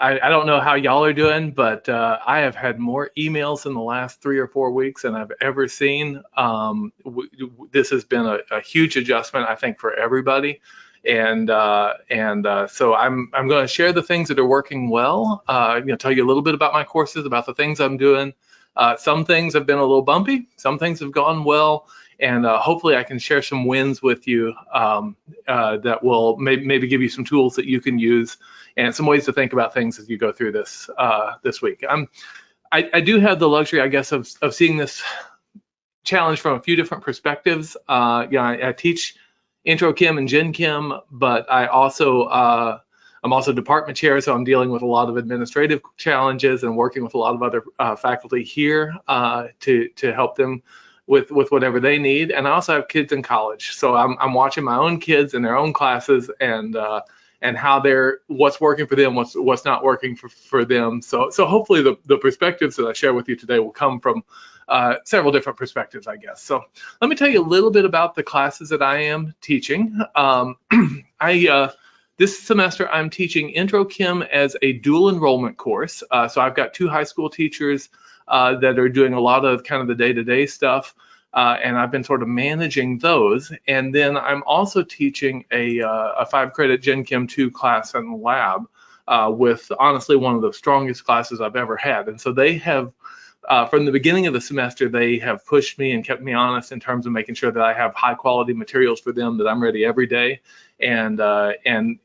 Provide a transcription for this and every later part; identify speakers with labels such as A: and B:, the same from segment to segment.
A: I don't know how y'all are doing, but I have had more emails in the last 3 or 4 weeks than I've ever seen. This has been a huge adjustment, I think, for everybody. So I'm going to share the things that are working well. Tell you a little bit about my courses, about the things I'm doing. Some things have been a little bumpy. Some things have gone well. And hopefully I can share some wins with you that will maybe give you some tools that you can use and some ways to think about things as you go through this week. I do have the luxury, I guess, of seeing this challenge from a few different perspectives. I teach Intro Chem and Gen Chem, but I'm also department chair, so I'm dealing with a lot of administrative challenges and working with a lot of other faculty here to help them with whatever they need. And I also have kids in college, so I'm watching my own kids in their own classes and how what's working for them, what's not working for them. So hopefully the perspectives that I share with you today will come from several different perspectives, I guess. So let me tell you a little bit about the classes that I am teaching. This semester I'm teaching Intro Chem as a dual enrollment course. So I've got 2 high school teachers that are doing a lot of kind of the day-to-day stuff, and I've been sort of managing those. And then I'm also teaching a 5-credit Gen Chem 2 class in the lab with honestly one of the strongest classes I've ever had. And so they have, from the beginning of the semester, they have pushed me and kept me honest in terms of making sure that I have high quality materials for them, that I'm ready every day. And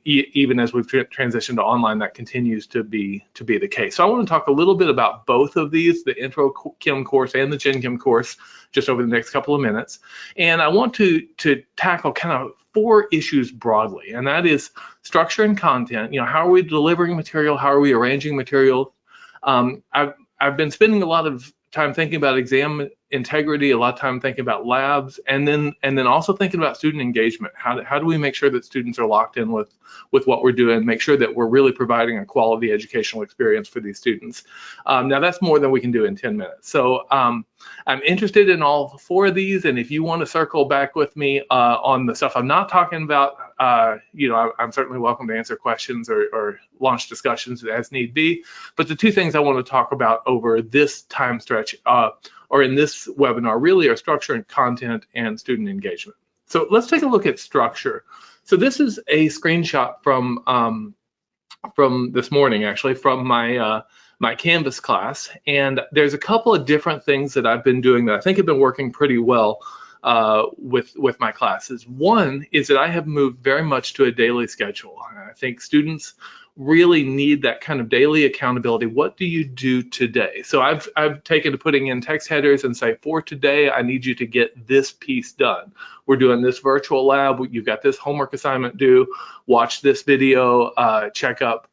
A: even as we've transitioned to online, that continues to be the case. So I want to talk a little bit about both of these, the Intro Chem course and the Gen Chem course, just over the next couple of minutes. And I want to tackle kind of 4 issues broadly, and that is structure and content. How are we delivering material? How are we arranging material? I've been spending a lot of time thinking about exam integrity, a lot of time thinking about labs, and then also thinking about student engagement. How do we make sure that students are locked in with what we're doing, make sure that we're really providing a quality educational experience for these students? Now that's more than we can do in 10 minutes. So I'm interested in all 4 of these, and if you want to circle back with me on the stuff I'm not talking about, I'm certainly welcome to answer questions or launch discussions as need be. But the 2 things I want to talk about over this time stretch or in this webinar really are structure and content and student engagement. So let's take a look at structure. So this is a screenshot from this morning, actually, from my Canvas class. And there's a couple of different things that I've been doing that I think have been working pretty well with my classes. One is that I have moved very much to a daily schedule. I think students really need that kind of daily accountability. What do you do today? So I've taken to putting in text headers and say, for today, I need you to get this piece done. We're doing this virtual lab. You've got this homework assignment due. Watch this video, check up,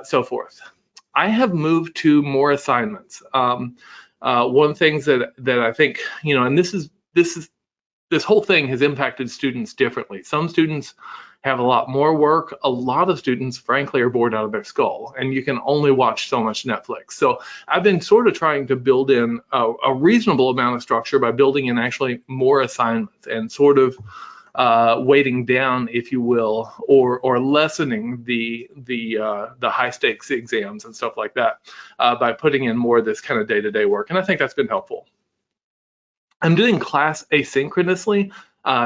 A: so forth. I have moved to more assignments. One of the things that I think, and this whole thing has impacted students differently. Some students have a lot more work. A lot of students, frankly, are bored out of their skull, and you can only watch so much Netflix. So I've been sort of trying to build in a reasonable amount of structure by building in actually more assignments and sort of weighting down, if you will, or lessening the high stakes exams and stuff like that by putting in more of this kind of day-to-day work. And I think that's been helpful. I'm doing class asynchronously.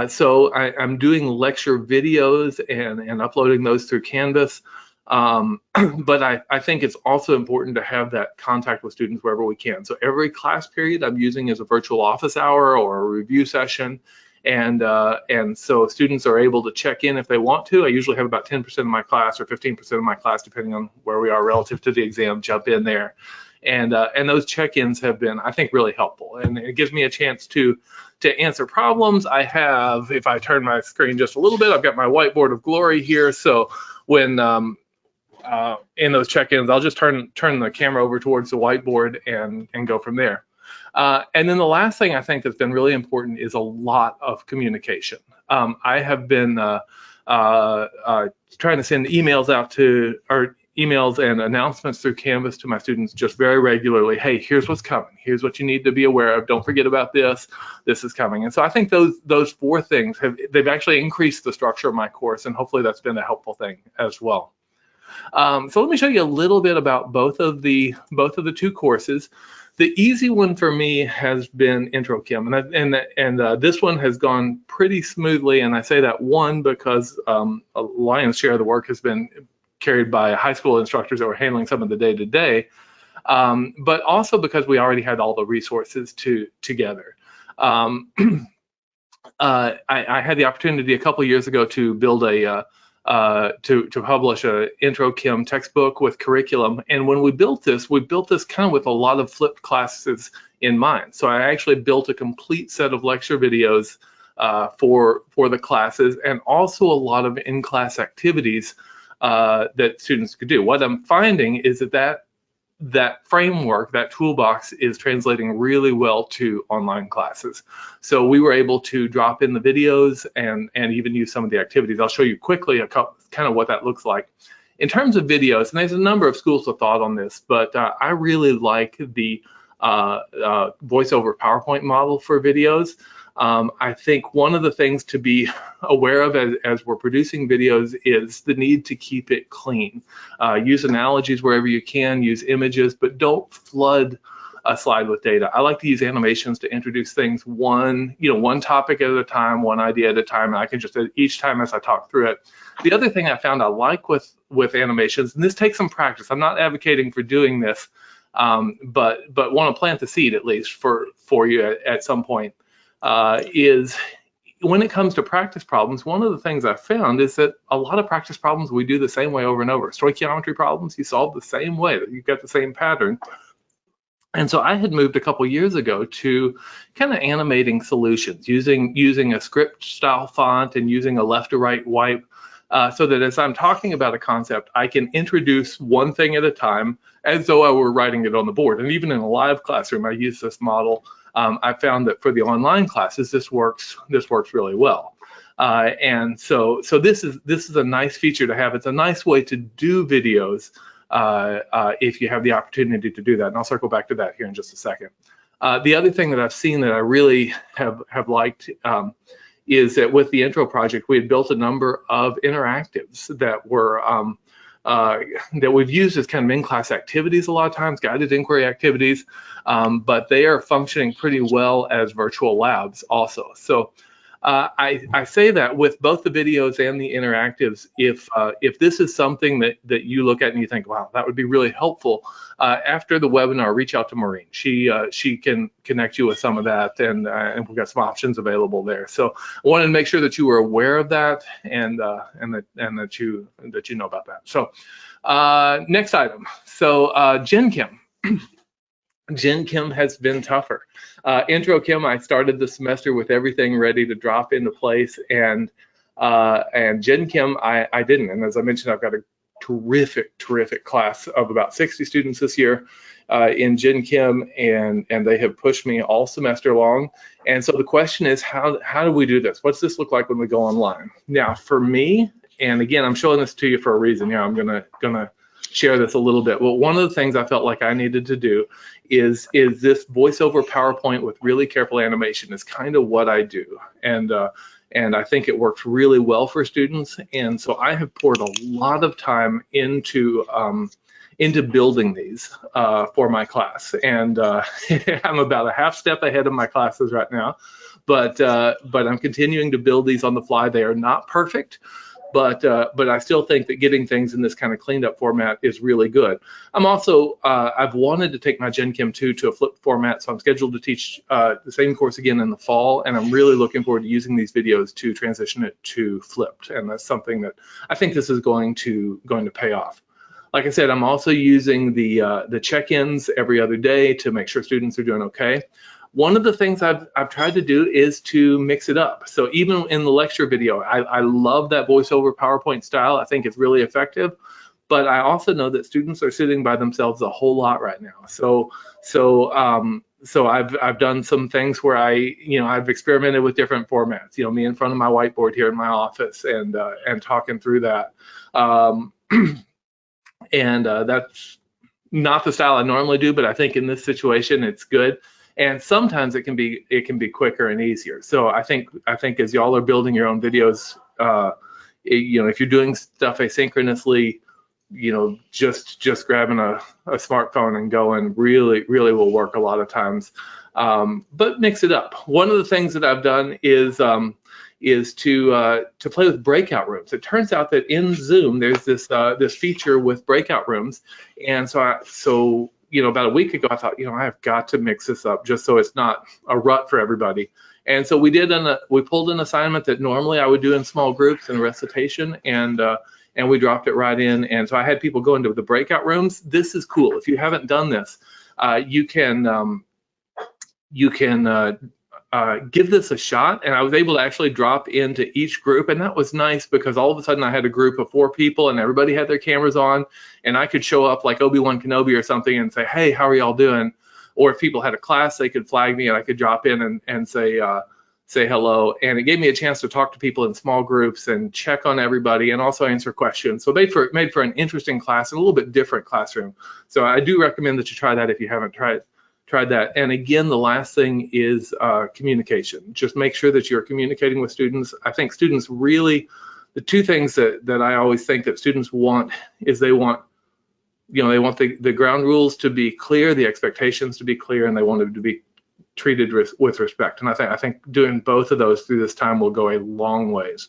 A: So I'm doing lecture videos and uploading those through Canvas. But I think it's also important to have that contact with students wherever we can. So every class period I'm using as a virtual office hour or a review session. And so students are able to check in if they want to. I usually have about 10% of my class or 15% of my class, depending on where we are relative to the exam, jump in there. And those check-ins have been, I think, really helpful. And it gives me a chance to answer problems. I have, if I turn my screen just a little bit, I've got my whiteboard of glory here. So when in those check-ins, I'll just turn the camera over towards the whiteboard and go from there. And then the last thing I think that's been really important is a lot of communication. I have been trying to send emails out to, or emails and announcements through Canvas to my students just very regularly. Hey, here's what's coming. Here's what you need to be aware of. Don't forget about this. This is coming. And so I think those 4 things they've actually increased the structure of my course, and hopefully that's been a helpful thing as well. So let me show you a little bit about both of the two courses. The easy one for me has been Intro Chem, and this one has gone pretty smoothly. And I say that one because a lion's share of the work has been carried by high school instructors that were handling some of the day-to-day, but also because we already had all the resources together. I had the opportunity a couple of years ago to build to publish a Intro Chem textbook with curriculum. And when we built this kind of with a lot of flipped classes in mind. So I actually built a complete set of lecture videos for the classes, and also a lot of in-class activities that students could do. What I'm finding is that framework, that toolbox, is translating really well to online classes. So we were able to drop in the videos and even use some of the activities. I'll show you quickly kind of what that looks like. In terms of videos, and there's a number of schools of thought on this, but I really like the voiceover PowerPoint model for videos. I think one of the things to be aware of as we're producing videos is the need to keep it clean. Use analogies wherever you can, use images, but don't flood a slide with data. I like to use animations to introduce things one topic at a time, one idea at a time, and I can just, each time as I talk through it. The other thing I found I like with animations, and this takes some practice, I'm not advocating for doing this, but want to plant the seed at least for you at some point, is when it comes to practice problems, one of the things I've found is that a lot of practice problems we do the same way over and over. Stoichiometry problems, you solve the same way, you've got the same pattern. And so I had moved a couple years ago to kind of animating solutions, using a script style font and using a left to right wipe, so that as I'm talking about a concept, I can introduce one thing at a time as though I were writing it on the board. And even in a live classroom, I use this model. I found that for the online classes, this works really well. And so this is a nice feature to have. It's a nice way to do videos if you have the opportunity to do that. And I'll circle back to that here in just a second. The other thing that I've seen that I really have liked is that with the Intro project, we had built a number of interactives that were that we've used as kind of in-class activities a lot of times, guided inquiry activities, but they are functioning pretty well as virtual labs also. So I say that with both the videos and the interactives, if this is something that you look at and you think, wow, that would be really helpful, after the webinar, reach out to Maureen. She can connect you with some of that, and we've got some options available there. So I wanted to make sure that you were aware of that and that you know about that. So next item. So Gen Chem. Gen Chem has been tougher. Intro Chem, I started the semester with everything ready to drop into place, and Gen Chem, I didn't. And as I mentioned, I've got a terrific class of about 60 students this year in Gen Chem, and they have pushed me all semester long. And so the question is, how do we do this? What's this look like when we go online? Now, for me, and again, I'm showing this to you for a reason. I'm gonna share this a little bit. Well, one of the things I felt like I needed to do is this voiceover PowerPoint with really careful animation is kind of what I do, and I think it works really well for students. And so I have poured a lot of time into building these for my class, and I'm about a half step ahead of my classes right now, but I'm continuing to build these on the fly. They are not perfect, but I still think that getting things in this kind of cleaned up format is really good. I'm also, I've wanted to take my Gen Chem 2 to a flipped format, so I'm scheduled to teach the same course again in the fall, and I'm really looking forward to using these videos to transition it to flipped, and that's something that I think this is going to pay off. Like I said, I'm also using the check-ins every other day to make sure students are doing okay. One of the things I've tried to do is to mix it up. So even in the lecture video, I love that voiceover PowerPoint style. I think it's really effective, but I also know that students are sitting by themselves a whole lot right now. So I've done some things where I've experimented with different formats. Me in front of my whiteboard here in my office and talking through that. And that's not the style I normally do, but I think in this situation it's good. And sometimes it can be quicker and easier. So I think as y'all are building your own videos, if you're doing stuff asynchronously, just grabbing a smartphone and going really will work a lot of times. But mix it up. One of the things that I've done is to play with breakout rooms. It turns out that in Zoom there's this feature with breakout rooms, and so about a week ago I thought, I've got to mix this up just so it's not a rut for everybody. And so we pulled an assignment that normally I would do in small groups and recitation, and we dropped it right in. And so I had people go into the breakout rooms. This is cool. If you haven't done this, you can give this a shot. And I was able to actually drop into each group, and that was nice because all of a sudden I had a group of 4 people and everybody had their cameras on, and I could show up like Obi-Wan Kenobi or something and say, hey, how are y'all doing? Or if people had a class, they could flag me and I could drop in and say hello. And it gave me a chance to talk to people in small groups and check on everybody and also answer questions. So made for an interesting class and a little bit different classroom. So I do recommend that you try that if you haven't tried that. And again, the last thing is communication. Just make sure that you're communicating with students. I think students really, the 2 things that I always think that students want is they want the ground rules to be clear, the expectations to be clear, and they want them to be treated with respect. And I think doing both of those through this time will go a long ways.